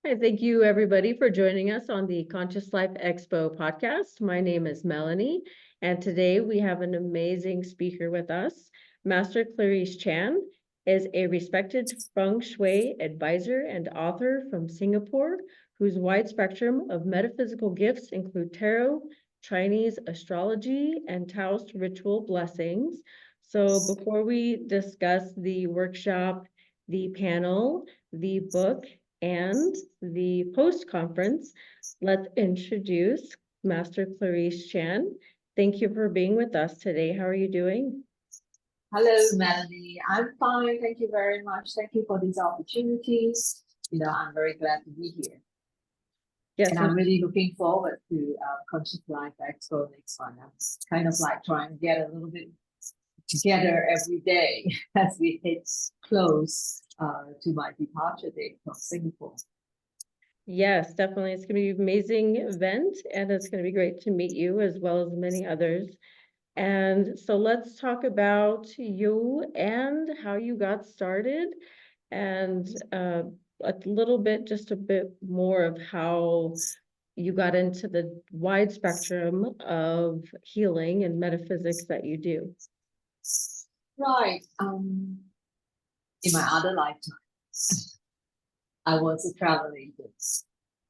Hi, thank you everybody for joining us on the Conscious Life Expo podcast. My name is Melanie, and today we have an amazing speaker with us. Master Clarice Chan is a respected Feng Shui advisor and author from Singapore, whose wide spectrum of metaphysical gifts include tarot, Chinese astrology, and Taoist ritual blessings. So before we discuss the workshop, the panel, the book, and the post-conference, let's introduce Master Clarice Chan. Thank you for being with us today. How are you doing? Hello, Melanie. I'm fine. Thank you very much. Thank you for these opportunities. I'm very glad to be here. Yes, and I'm really looking forward to Conscious Life Expo next one. I'm kind of like trying to get a little bit together every day as we hit close to my departure date from Singapore. Yes, definitely. It's going to be an amazing event, and it's going to be great to meet you as well as many others. And so let's talk about you and how you got started, and a little bit, just a bit more of how you got into the wide spectrum of healing and metaphysics that you do. Right. In my other lifetime, I was a travel agent.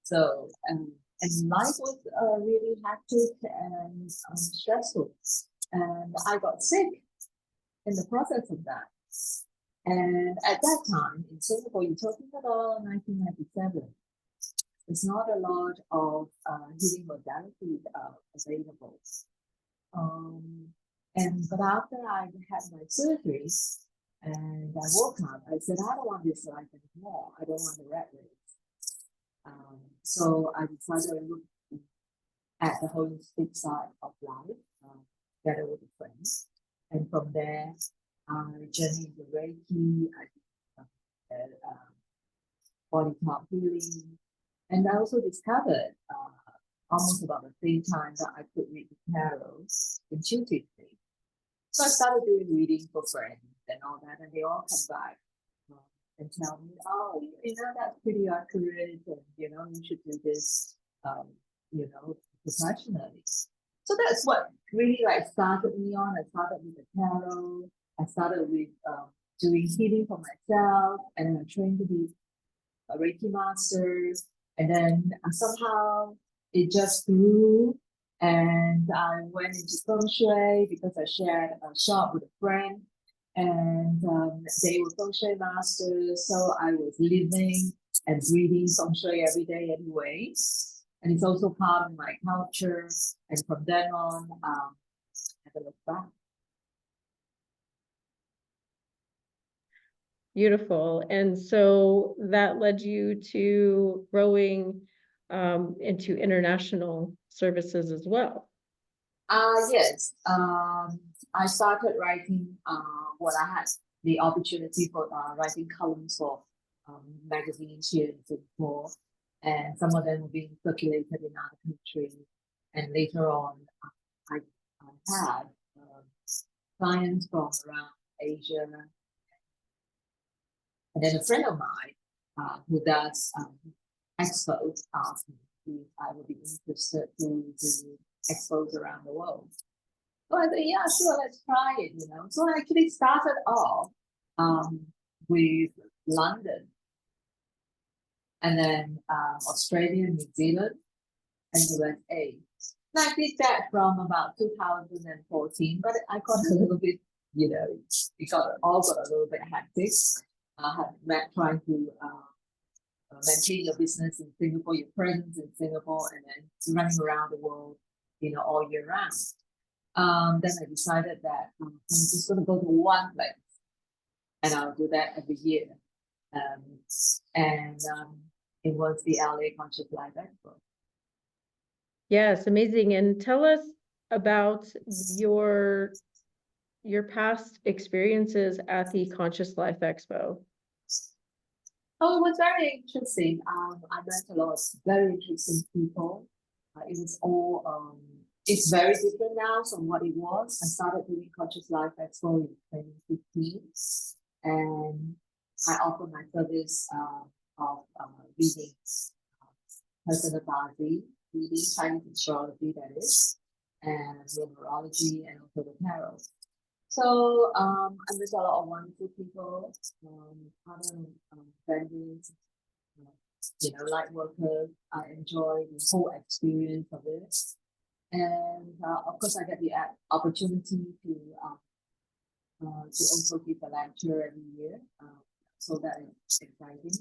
So, and life was really hectic and stressful. And I got sick in the process of that. And at that time in Singapore, you're talking about 1997. There's not a lot of healing modalities available. But after I had my surgery and I woke up, I said, I don't want this life anymore. I don't want the rat race. So I decided to look at the holistic side of life, together with a friend. And from there, I journeyed into Reiki, I did body talk healing, and I also discovered almost about the same time that I could read the tarot intuitively. So I started doing reading for friends and all that, and they all come back and tell me, oh, that's pretty accurate, and you should do this, professionally. So that's what really started me on. I started with the tarot. I started with doing healing for myself, and I trained to be a Reiki master. And then somehow it just grew, and I went into Feng Shui because I shared a shop with a friend, and they were Feng Shui masters. So I was living and breathing Feng Shui every day anyway. And it's also part of my culture. And from then on, I never looked back. Beautiful. And so that led you to growing into international services as well. Yes. I started writing what I had the opportunity for writing columns for magazines here in Singapore. And some of them were being circulated in other countries. And later on, I had clients from around Asia. And then a friend of mine who does Expo asked me if I would be interested to do Expos around the world. So I said, yeah, sure, let's try it, So I actually started off with London, and then Australia, New Zealand, and USA. And I did that from about 2014, but I got a little bit, it all got a little bit hectic. I had trying to maintain your business in Singapore, your presence in Singapore, and then running around the world, all year round. Then I decided that I'm just going to go to one place, and I'll do that every year. It was the LA Conscious Life Expo. Yes, amazing. And tell us about your past experiences at the Conscious Life Expo. Oh, it was very interesting. I met a lot of very interesting people. It was all, it's very different now from what it was. I started doing Conscious Life Expo in 2015, and I offer my service of reading personal biography, reading Chinese astrology, that is, and numerology, and also the tarot. So I met a lot of wonderful people, other vendors, light workers. I enjoy the whole experience of it. And of course, I get the opportunity to also give a lecture every year. So that is exciting.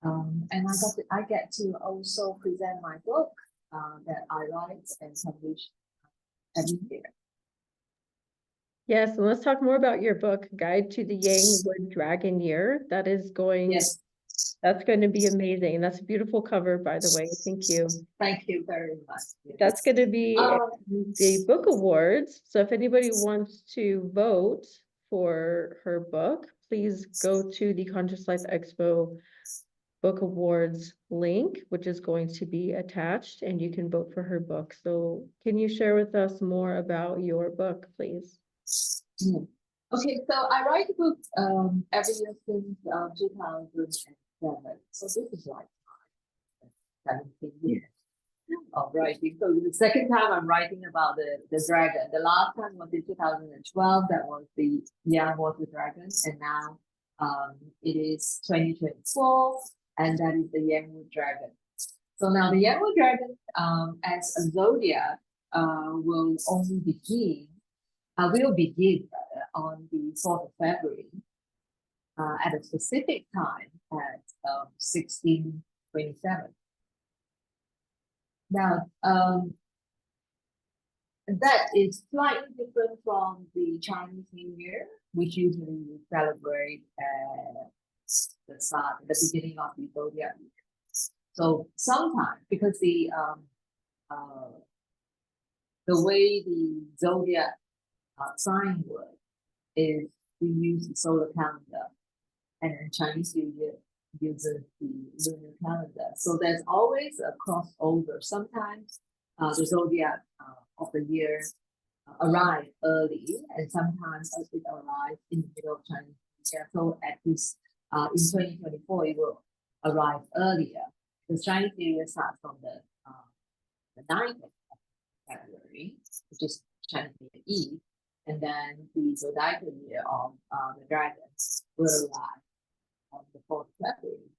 And I get to also present my book that I write and publish every year. Yes, and let's talk more about your book, Guide to the Yang Wood Dragon Year. That is Yes. That's going to be amazing. That's a beautiful cover, by the way. Thank you. Thank you very much. Yes. That's going to be the book awards. So if anybody wants to vote for her book, please go to the Conscious Life Expo Book Awards link, which is going to be attached, and you can vote for her book. So can you share with us more about your book, please? Okay, so I write books every year since 2007. So this is like 17 years of writing. So the second time I'm writing about the dragon. The last time was in 2012. That was the Yang Water Dragon, and now it is 2024, and that is the Yang Wood Dragon. So now the Yang Wood Dragon, as a zodiac, will begin on the 4th of February at a specific time at 1627. Now, that is slightly different from the Chinese New Year, which usually we celebrate at the beginning of the zodiac year. So sometimes, because the way the zodiac sign work is we use the solar calendar, and then Chinese New Year uses the lunar calendar. So there's always a crossover. Sometimes the zodiac of the year arrive early, and sometimes it arrives in the middle of Chinese New Year. So at least in 2024, it will arrive earlier. The Chinese New Year starts from the 9th of February, which is Chinese New Year Eve, and then the zodiacal year of the dragon will arrive on the 4th of February.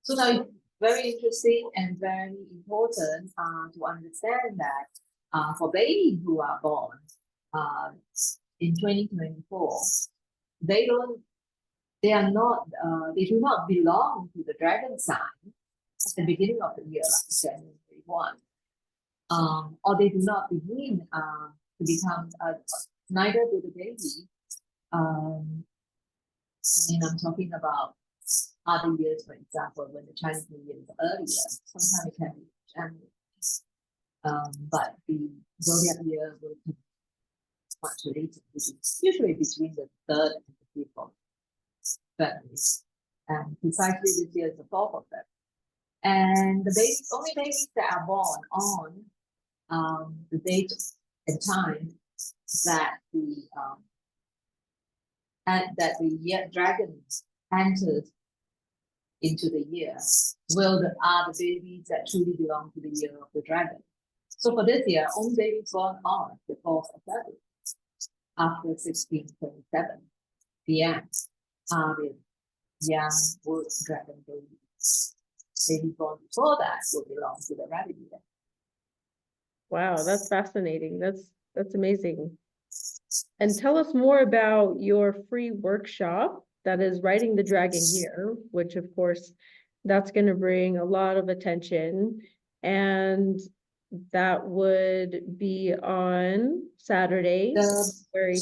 So now it's very interesting and very important to understand that for babies who are born in 2024, they do not belong to the dragon sign at the beginning of the year, like January 1. Or they do not begin to become, neither do the baby. I'm talking about other years, for example, when the Chinese New Year is earlier, sometimes it can be January. But the zodiac year will be much later, which is usually between the 3rd and the 5th of February. And precisely this year is the 4th of February. And the only babies that are born on the date and time that the dragon enters into the year are the babies that truly belong to the year of the dragon. So for this year, only babies born on the 4th of February after 1627, the ants are the Yang Wood Dragon babies. Babies born before that will belong to the rabbit year. Wow, that's fascinating. That's amazing. And tell us more about your free workshop that is Writing the Dragon Year, which of course that's going to bring a lot of attention, and that would be on Saturday, February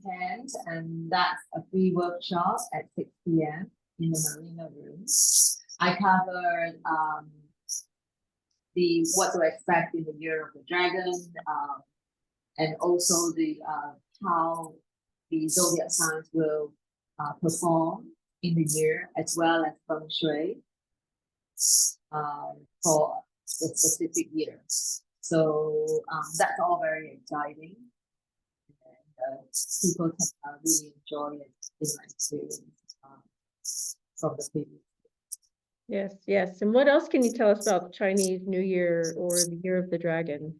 10th, and that's a free workshop at 6 p.m. in the Marina Room. I covered what to expect in the year of the dragon, and also how the zodiac signs will perform in the year, as well as Feng Shui for the specific year. So that's all very exciting, and people can really enjoy it in my experience. from the previous. Yes, yes. And what else can you tell us about Chinese New Year or the Year of the Dragon?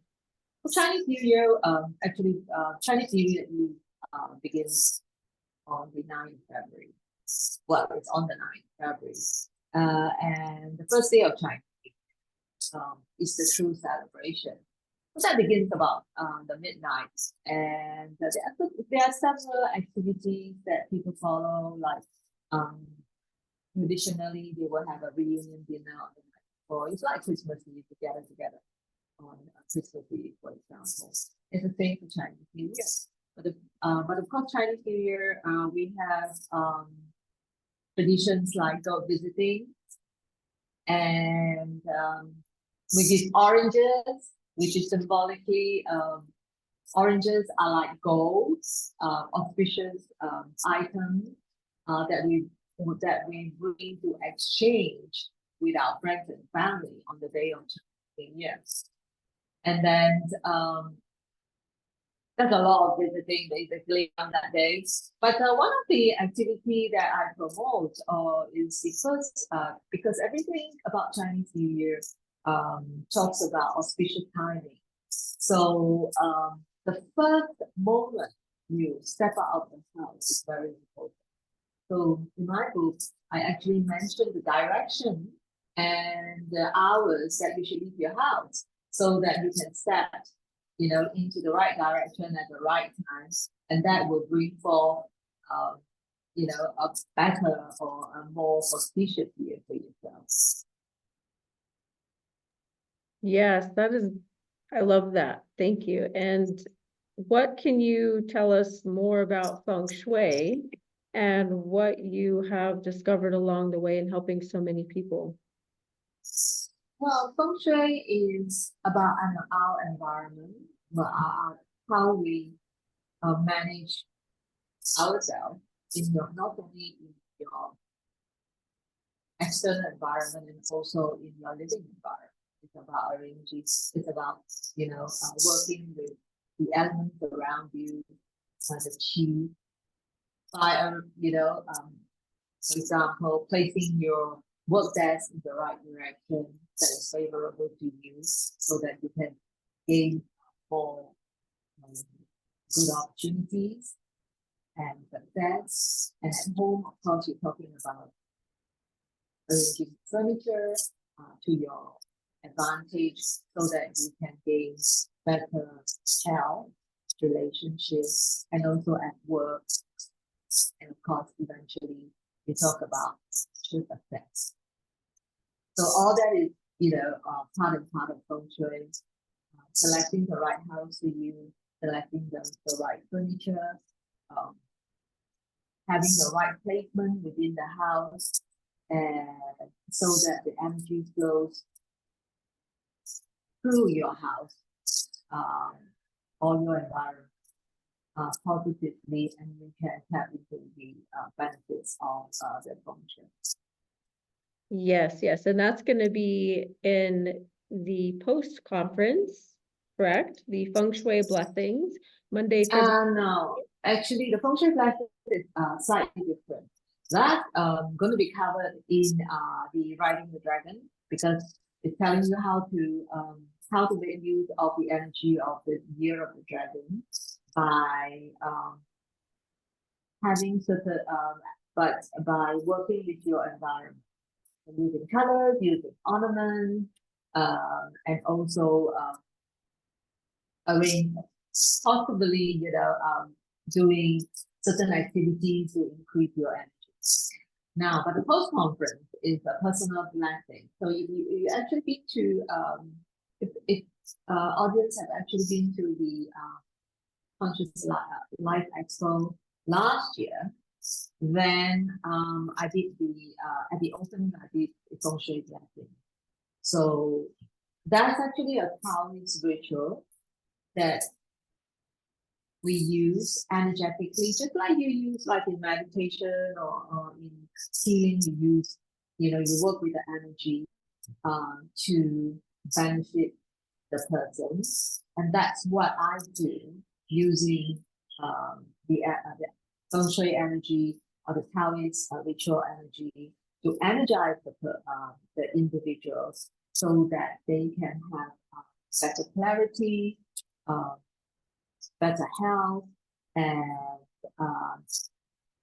For Chinese New Year, actually, Chinese New Year begins on the 9th of February. Well, it's on the 9th of February. And the first day of Chinese is the true celebration. So that begins about the midnight. And there are several activities that people follow, like traditionally they will have a reunion dinner on the night before. It's like Christmas Eve together on Christmas Eve, for example. It's the same for Chinese New Year. But of course, Chinese New Year, we have traditions like dog visiting, and we give oranges, which is symbolically, oranges are like gold, auspicious items that we bring to exchange with our friends and family on the day of Chinese New Year. And then there's a lot of visiting basically on that day. But one of the activity that I promote is because everything about Chinese New Year talks about auspicious timing. So the first moment you step out of the house is very important. So in my book, I actually mentioned the direction and the hours that you should leave your house so that you can step, into the right direction at the right time, and that will bring forth, a better or a more auspicious year for yourself. Yes, I love that. Thank you. And what can you tell us more about Feng Shui and what you have discovered along the way in helping so many people? Well, Feng Shui is about our environment, how we manage ourselves not only in your external environment and also in your living environment. It's about arranging. It's about working with the elements around you, the chi. By for example, placing your work desk in the right direction that is favorable to you, so that you can gain more good opportunities and success. And at home, of course, you're talking about arranging furniture to your advantage so that you can gain better health, relationships, and also at work. And of course, eventually, we talk about true success. So all that is, part of Feng Shui. Selecting the right house for you, selecting the right furniture, having the right placement within the house, and so that the energy flows through your house or your environment positively, and you can tap into the benefits of the Feng Shui. Yes, yes. And that's going to be in the post conference, correct? The Feng Shui blessings, Monday, February. No, actually, the Feng Shui blessing is slightly different. That's going to be covered in the Riding the Dragon, because it's telling you how to make use of the energy of the Year of the Dragon by having certain, but by working with your environment, using colors, using ornaments, and also possibly, doing certain activities to increase your energy. Now, but the post-conference is a personal blessing. So you actually been to, if audience have actually been to the Conscious Life Expo last year, then I did at the opening, I did a Feng Shui blessing. So that's actually a Taoist ritual that we use energetically, just like you use like in meditation or in healing, you work with the energy to benefit the person. And that's what I do using the Feng Shui energy or the Taoist ritual energy to energize the individuals so that they can have better clarity, better health, and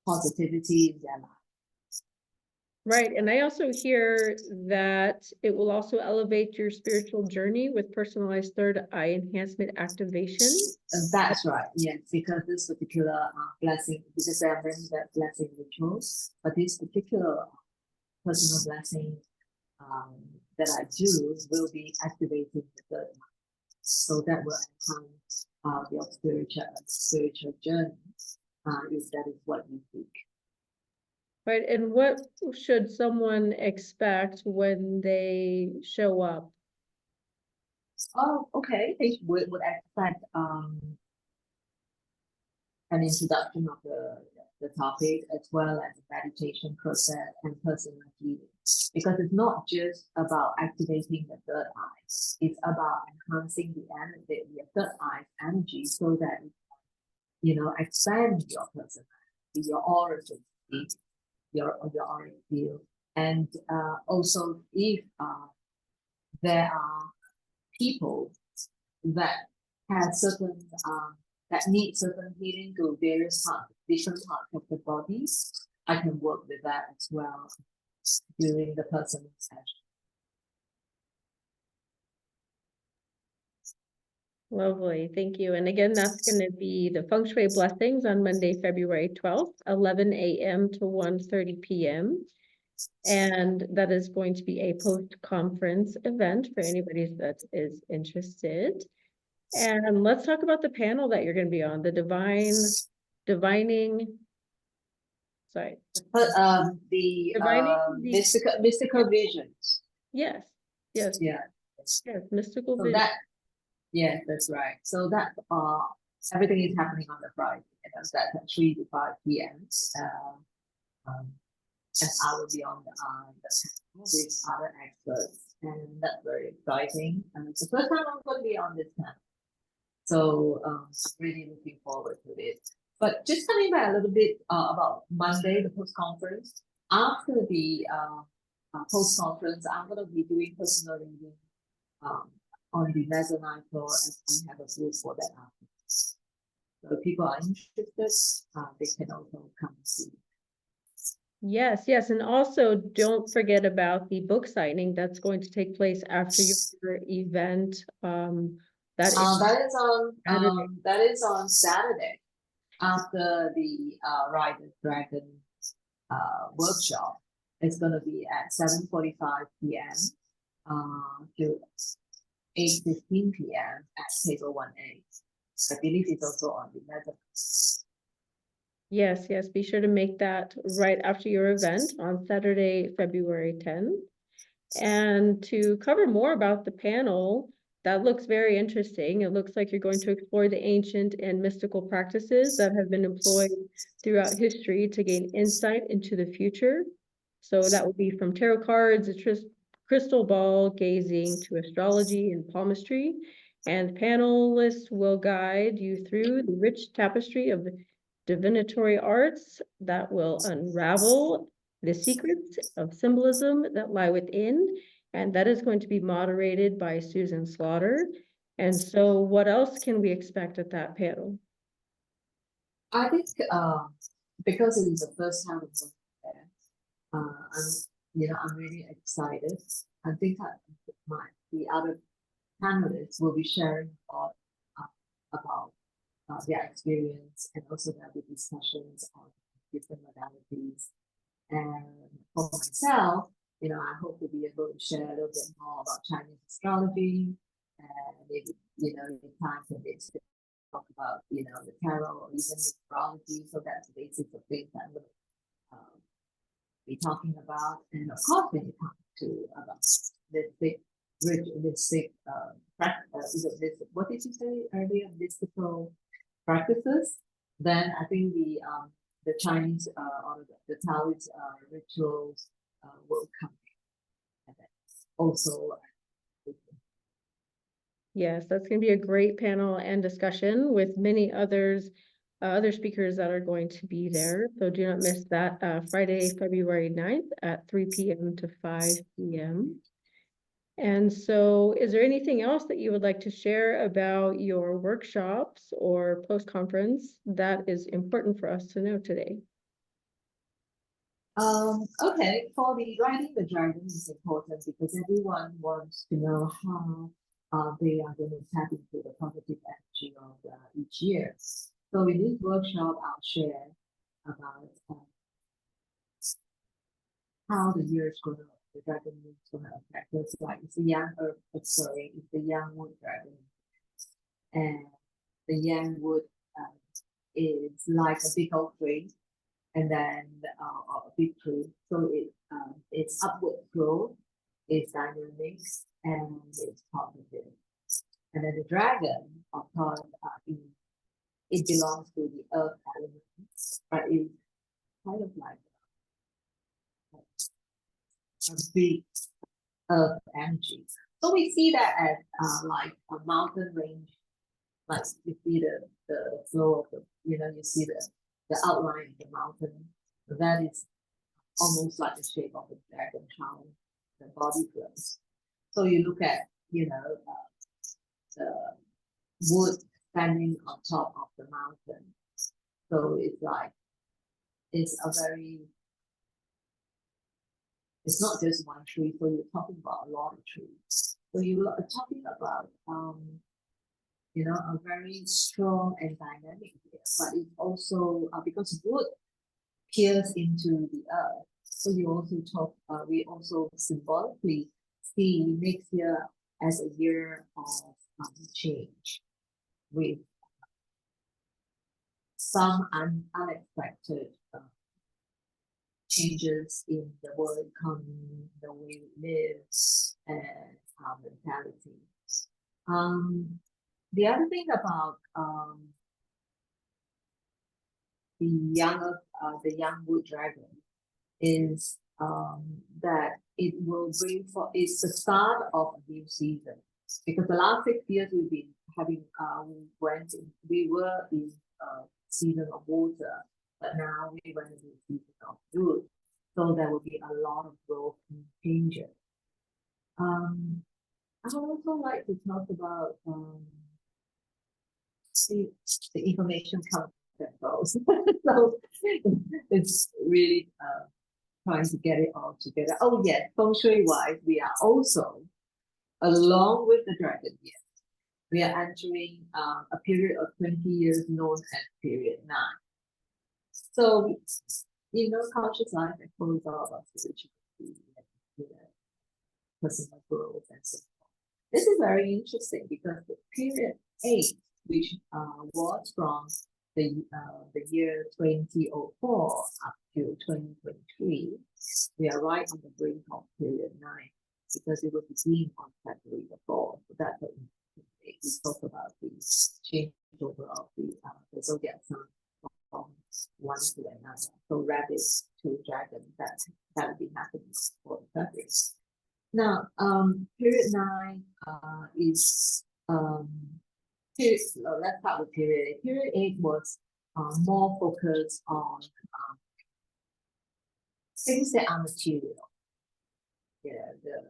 positivity in their life. Right, and I also hear that it will also elevate your spiritual journey with personalized third eye enhancement activation. And that's right, yes, because this particular blessing, because there are many blessing rituals, but this particular personal blessing that I do will be activating the third eye. So that will enhance your spiritual journey, if that is what you seek. Right, and what should someone expect when they show up? Oh, okay. They would expect an introduction of the topic as well as the meditation process and personal healing. Because it's not just about activating the third eye, it's about enhancing the energy, the third eye energy so that expand your personality, your aura, your aura field. And also if there are people that have certain that need certain healing to various different parts of the body, I can work with that as well during the personal session. Lovely, thank you. And again, that's going to be the Feng Shui Blessings on Monday, February 12th, 11 a.m. to 1:30 p.m. And that is going to be a post-conference event for anybody that is interested. And let's talk about the panel that you're going to be on, the divining, sorry. Mystical visions. Yes, yes. Yeah. Yes, mystical So vision. Yeah, that's right. So that everything is happening on the Friday, and that's at 3 to 5 p.m. And I will be on the panel with other experts, and that's very exciting. And it's the first time I'm going to be on this panel, so I'm really looking forward to it. But just coming back a little bit about Monday, the post conference. After the post conference, I'm going to be doing personal reading on the mezzanine floor, and we have a booth for that after. So if people are interested, they can also come and see. Yes, yes, and also don't forget about the book signing that's going to take place after your event. That is on Saturday after the Ride the Dragon workshop. It's going to be at 7:45 p.m. To 8:15 p.m. at table 1A. I believe it's also on the Netherlands. Yes, yes, be sure to make that right after your event on Saturday, February 10th. And to cover more about the panel, that looks very interesting. It looks like you're going to explore the ancient and mystical practices that have been employed throughout history to gain insight into the future. So that would be from tarot cards, crystal ball gazing to astrology and palmistry. And panelists will guide you through the rich tapestry of divinatory arts that will unravel the secrets of symbolism that lie within, and that is going to be moderated by Susan Slaughter. And so what else can we expect at that panel? I think because it is the first time I'm there, I'm really excited. I think the other panelists will be sharing a lot about their experience, and also there'll be discussions on different modalities. And for myself, I hope to be able to share a little bit more about Chinese astrology, and maybe, the time for this to talk about, the tarot or even astrology. So that's the basics of things I'm going to be talking about. And of course, when you come to about what did you say earlier? Mystical practices. Then I think the Chinese or the Taoist rituals will come. And also. Yes, that's going to be a great panel and discussion with many others other speakers that are going to be there. So do not miss that Friday, February 9th at 3 p.m. to 5 p.m. And so is there anything else that you would like to share about your workshops or post-conference that is important for us to know today? Okay, for the riding the dragon is important because everyone wants to know how they are going to tap into the positive energy of each year. So in this workshop, I'll share about how the year is going to, the dragon is going to affect us. Like it's the young earth, it's the young wood dragon, and the young wood is like a big oak tree, and then a big tree. So it's upward growth, it's dynamic, and it's positive. And then the dragon, of course, it belongs to the earth element, but it's kind of like a big earth energy. So we see that as like a mountain range, like you see the flow of the, you see the outline of the mountain. That is almost like the shape of a dragon, how the body grows. So you look at, the wood standing on top of the mountain. So it's like, it's not just one tree. So you're talking about a lot of trees. So you are talking about, a very strong and dynamic here, but it's also because wood peers into the earth. So you also we also symbolically see next year as a year of change, with some unexpected changes in the world economy, the way we live, and our mentality. The other thing about the young wood dragon is that it will bring it's the start of a new season, because the last 6 years we've been having we were in season of water, but now we went into the season of wood, so there will be a lot of growth and changes. I would also like to talk about the information comes and goes. So it's really trying to get it all together. Oh yes, Feng Shui wise, we are also, along with the dragon year, we are entering a period of 20 years known as period 9. So, conscious life Expo is all about spirituality, personal growth, and so on. This is very interesting because the period 8, which was from the year 2004 up to 2023, we are right on the brink of period 9, because it will begin on February the 4th. So that's what we talk about the changeover of the zodiac sign from one to another. So rabbit to dragon, that will be happening for February. Now, period 9 is let's start with period 8. Period 8 was more focused on things that are material. Yeah, the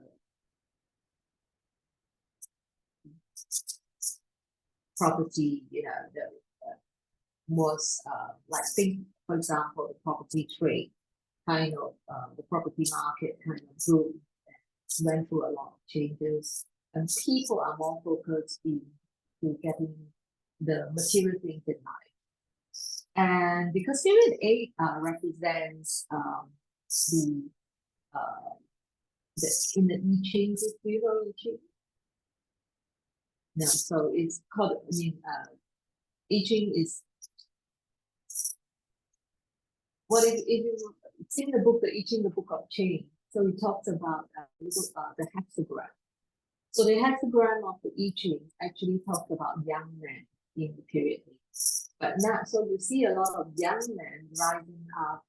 property, was like, think, for example, the property trade, kind of the property market kind of grew, went through a lot of changes, and people are more focused into getting the material things in life. And because period 8 represents in the I Ching, do you know I Ching? No, so it's called, I Ching is, what if you, it's in the book, the I Ching, the book of change. So it talks about the hexagram. So the hexagram of the I Ching actually talks about young men in the period 8. But now, so you see a lot of young men rising up,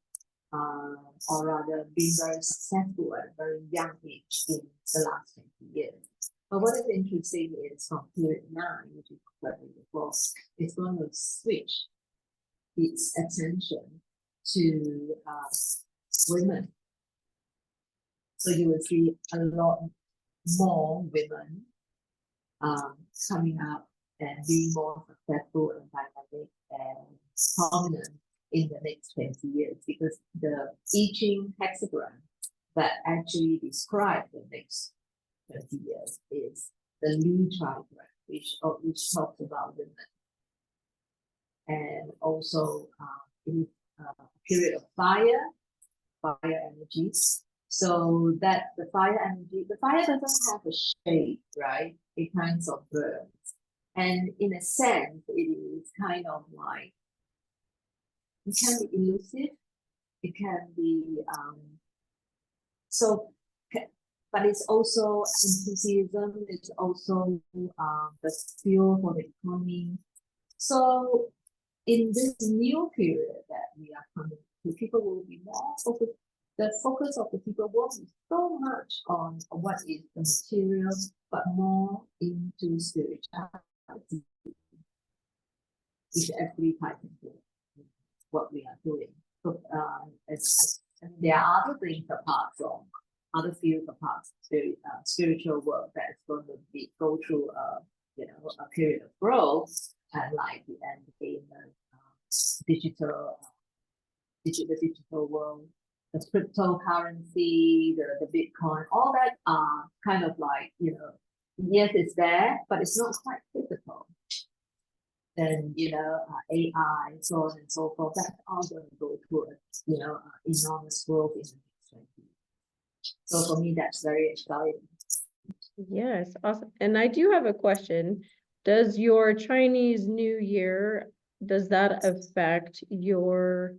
or rather being very successful at a very young age in the last 20 years. But what is interesting is from period 9, which is February the 4th, it's going to switch its attention to women. So you will see a lot more women coming up and being more successful and dynamic and prominent in the next 20 years, because the I Ching hexagram that actually describes the next 20 years is the Li trigram, which talks about women. And also in a period of fire energies. So that the fire energy, the fire doesn't have a shape, right? It kind of burns. And in a sense, it is kind of like, it can be elusive, it can be, but it's also enthusiasm, it's also the fuel for the economy. So in this new period that we are coming to, people will be more focused. The focus of the people won't be so much on what is the material, but more into spirituality, which actually ties into what we are doing. So, there are other things apart from other fields apart spiritual work that is going to go through a period of growth, and like the entertainment, digital world, the cryptocurrency, the Bitcoin, all that are kind of like, yes, it's there, but it's not quite physical. Then, AI, so on and so forth, that's all going to go through enormous growth in the next 20 years. So for me, that's very exciting. Yes, awesome. And I do have a question. Does your Chinese New Year, does that affect your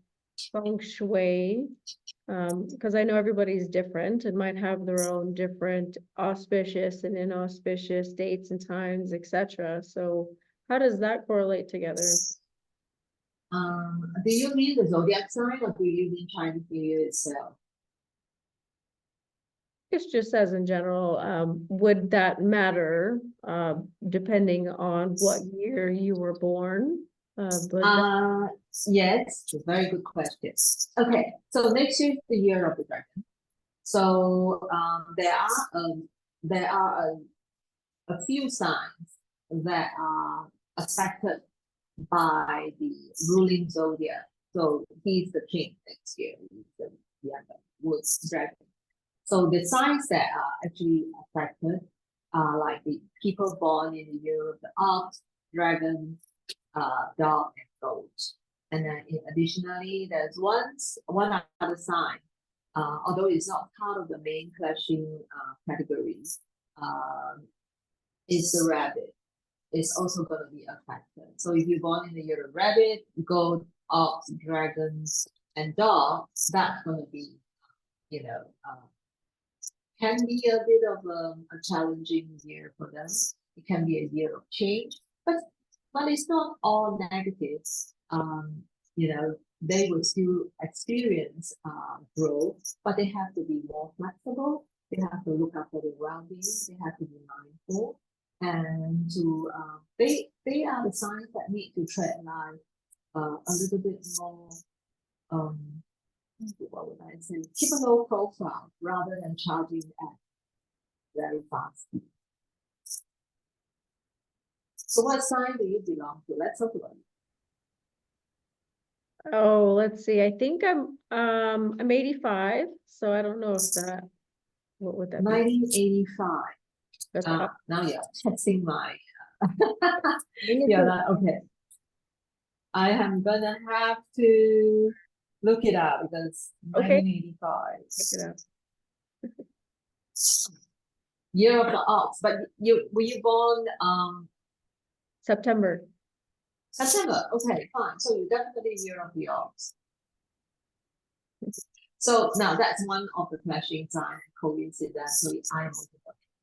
Feng Shui? Because I know everybody's different and might have their own different auspicious and inauspicious dates and times, etc. So how does that correlate together? Do you mean the zodiac sign, or do you mean Chinese New Year itself? It's just as in general, would that matter depending on what year you were born? Yes, it's a very good question. Okay, so next year is the year of the dragon. So there are a few signs that are affected by the ruling zodiac. So he's the king next year. He's the wood dragon. So the signs that are actually affected are like the people born in the year of the ox, dragon, dog, and goat. And then additionally, there's one other sign, although it's not part of the main clashing categories, is the rabbit. It's also going to be affected. So if you're born in the year of rabbit, goat, ox, dragons, and dog, that's going to be, can be a bit of a challenging year for them. It can be a year of change, but it's not all negative. They will still experience growth, but they have to be more flexible. They have to look after their well-being. They have to be mindful, and to they are the signs that need to tread life a little bit more. What would I say? Keep a low profile rather than charging at very fast speed. So what sign do you belong to? Let's talk about it. Oh, let's see. I think I'm 85, so I don't know if that, what would that be? 1985. That's now you're testing my okay. I am gonna have to look it up because 1985. Look it up. Year of the ox, but were you born September. Okay, fine. So you're definitely year of the ox. So now that's one of the clashing signs. Coincidentally, I'm also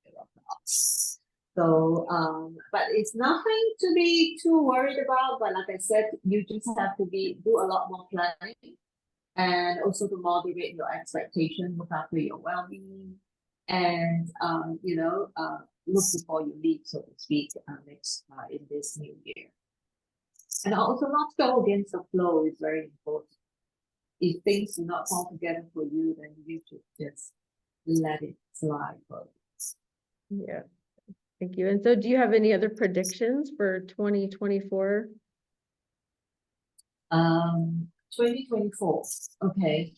year of the ox. So but it's nothing to be too worried about. But like I said, you just have to do a lot more planning, and also to moderate your expectation, look after your well-being, and look before you leave, so to speak, in this new year. And also not go against the flow is very important. If things do not fall together for you, then you should just let it slide for you. Yeah, thank you. And so do you have any other predictions for 2024? 2024. Okay.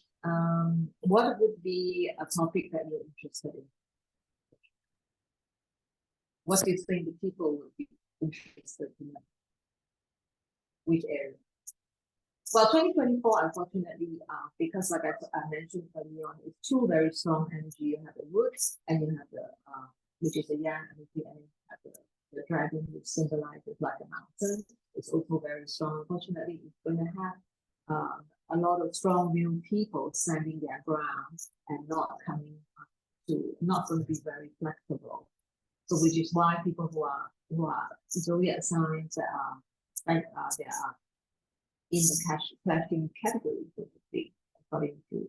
What would be a topic that you're interested in? What do you think the people will be interested in? Which area? Well, 2024, unfortunately, because like I mentioned earlier on, it's two very strong energy. You have the wood and you have the which is the yang energy, and you have the dragon, which symbolizes like a mountain. It's also very strong. Unfortunately, it's going to have a lot of strong-willed people standing their ground and not coming not going to be very flexible. So, which is why people who are zodiac signs that are like they are in the clashing category, so to speak, according to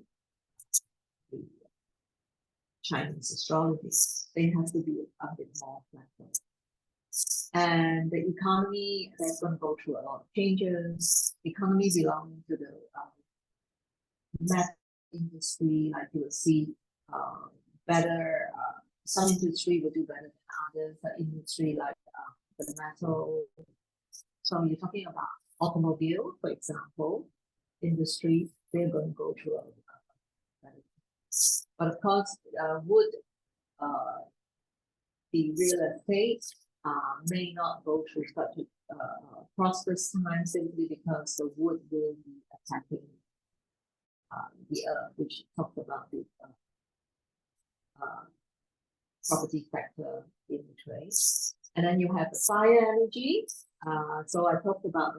the Chinese astrology, they have to be a bit more flexible. And the economy, that's going to go through a lot of changes. Economy belonging to the metal industry, like you will see better. Some industry will do better than others. The industry like the metal. So you're talking about automobile, for example, industry, they're going to go through but of course, would the real estate may not go through such a prosperous time simply because the wood will be attacking the earth, which talks about the property sector in the trade. And then you have the fire energy. So I talked about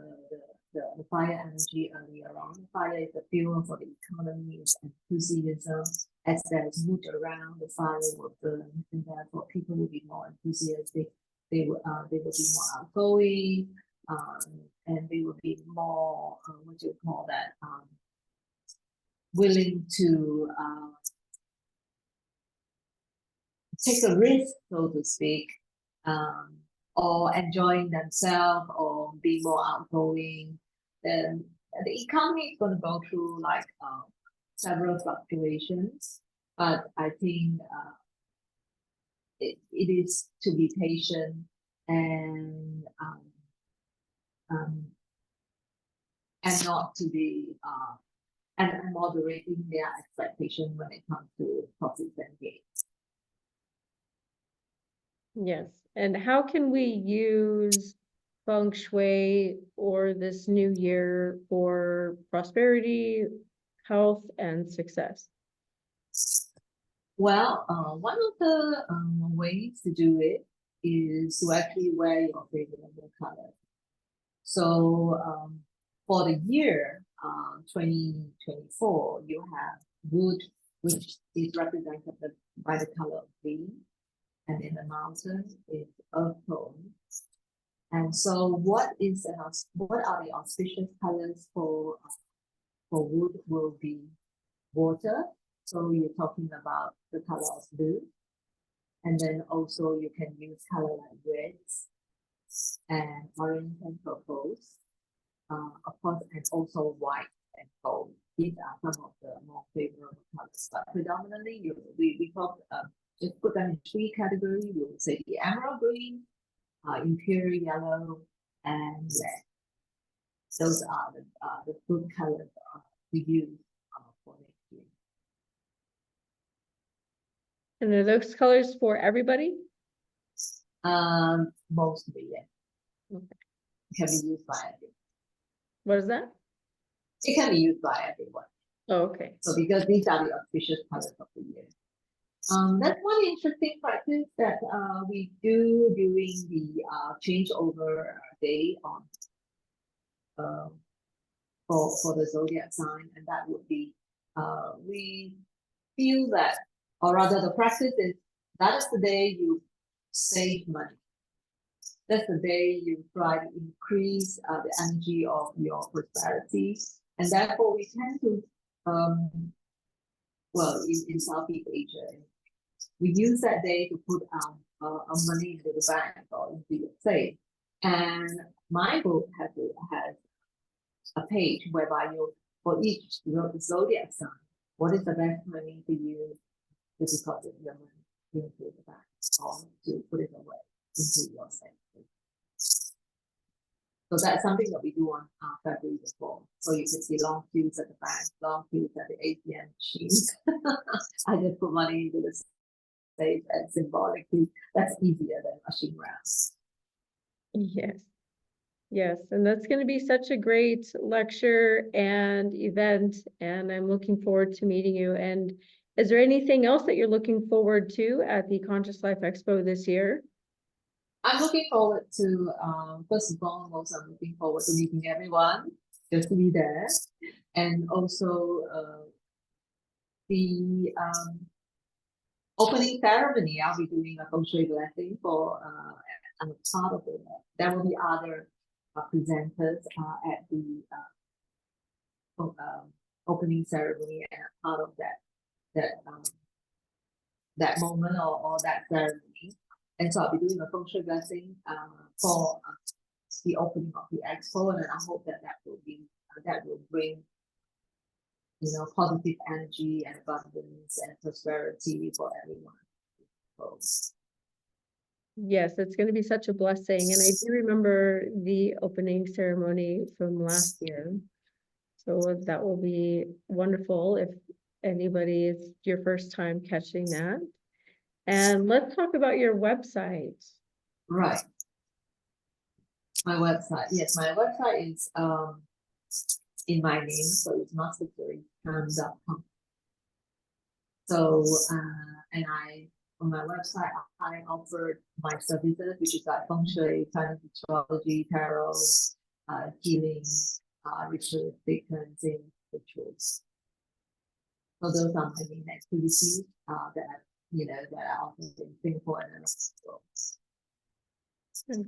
the fire energy earlier on. Fire is the fuel for the economy, enthusiasm. As there's wood around, the fire will burn, and therefore people will be more enthusiastic. They will be more outgoing, and they will be more what do you call that? Willing to take a risk, so to speak, or enjoying themselves, or be more outgoing. Then the economy is going to go through like several fluctuations, but I think it is to be patient and not to be and moderating their expectation when it comes to profits and gains. Yes. And how can we use Feng Shui or this new year for prosperity, health, and success? Well, one of the ways to do it is to actually wear your favorite color. So for the year 2024, you have wood, which is represented by the color of green, and in the mountain is earth tone. And so what are the auspicious colors for wood will be water. So you're talking about the color of blue. And then also you can use color like reds and orange and purples. Of course, and also white and gold. These are some of the more favorable colors. But predominantly, we talk just put them in three categories. We would say the emerald green, imperial yellow, and red. Those are the good colors to use for next year. And are those colors for everybody? Mostly, yeah. Okay. It can be used by everyone. What is that? It can be used by everyone. Oh, okay. So because these are the auspicious colors of the year. That's one interesting practice that we do during the changeover day on for the zodiac sign, and that would be we feel that, or rather, the practice is that is the day you save money. That's the day you try to increase the energy of your prosperity, and therefore we tend to well in Southeast Asia. We use that day to put our money into the bank or into your safe. And my book has a page whereby for each zodiac sign, what is the best money to use to deposit your money into the bank or to put it away into your savings. So that's something that we do on February the 4th. So you can see long queues at the bank, long queues at the ATM machines. I just put money into the safe and symbolically, that's easier than rushing around. Yes. Yes, and that's going to be such a great lecture and event, and I'm looking forward to meeting you. And is there anything else that you're looking forward to at the Conscious Life Expo this year? I'm looking forward to, first and foremost, I'm looking forward to meeting everyone, just to be there. And also the opening ceremony, I'll be doing a Feng Shui blessing for, I'm a part of it. There will be other presenters at the opening ceremony and a part of that moment or that ceremony. And so I'll be doing a Feng Shui blessing for the opening of the expo, and I hope that that will bring, you know, positive energy and abundance and prosperity for everyone. Yes, it's going to be such a blessing, and I do remember the opening ceremony from last year. So that will be wonderful if anybody is your first time catching that. And let's talk about your website. Right. My website. Yes, my website is in my name, so it's masterclarychan.com. So and on my website I offered my services, which is like Feng Shui, Chinese Astrology, Tarot, healing, ritualistic cleansing rituals. So those are my main activities that I offer in Singapore and Mexico.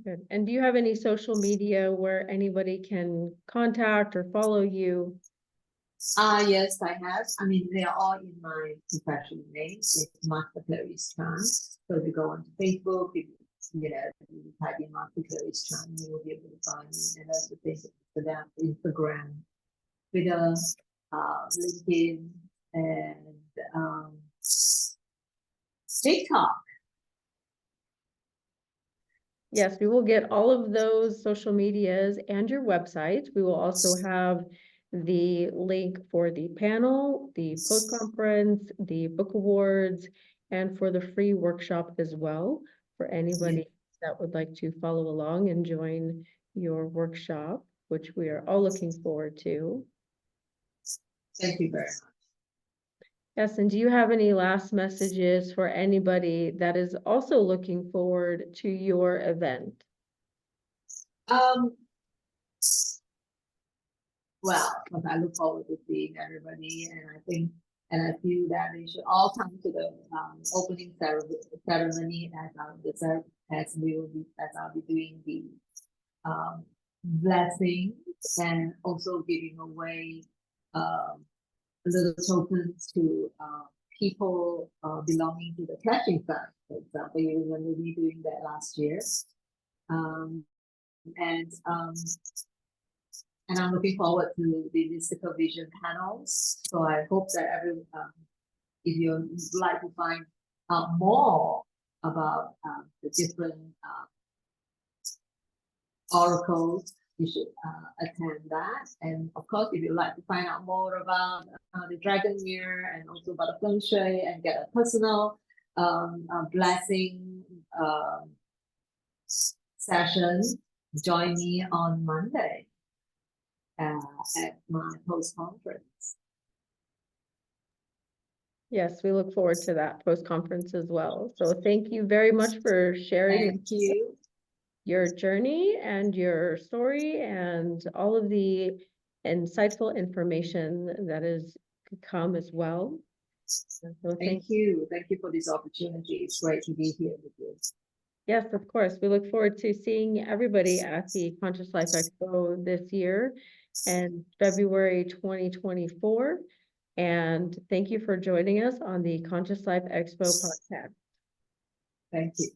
Good. And do you have any social media where anybody can contact or follow you? Yes, I have. I mean, they are all in my professional name. It's Master Clarice Chan. So if you go onto Facebook, if you type in Master Clarice Chan, you will be able to find me. And that's the thing for that: Instagram, Twitter, LinkedIn, and TikTok. Yes, we will get all of those social medias and your website. We will also have the link for the panel, the post-conference, the book awards, and for the free workshop as well for anybody that would like to follow along and join your workshop, which we are all looking forward to. Thank you very much. Yes, and do you have any last messages for anybody that is also looking forward to your event? Well, I look forward to seeing everybody, and I feel that they should all come to the opening ceremony as I'll be doing the blessing and also giving away little tokens to people belonging to the catching side. For example, you remember me doing that last year, and I'm looking forward to the mystical vision panels. So I hope that if you would like to find out more about the different oracles, you should attend that. And of course, if you'd like to find out more about the dragon mirror and also about the Feng Shui and get a personal blessing session, join me on Monday at my post-conference. Yes, we look forward to that post-conference as well. So thank you very much for sharing your journey and your story and all of the insightful information that has come as well. So thank you. Thank you for this opportunity. It's great to be here with you. Yes, of course. We look forward to seeing everybody at the Conscious Life Expo this year and February 2024. And thank you for joining us on the Conscious Life Expo podcast. Thank you.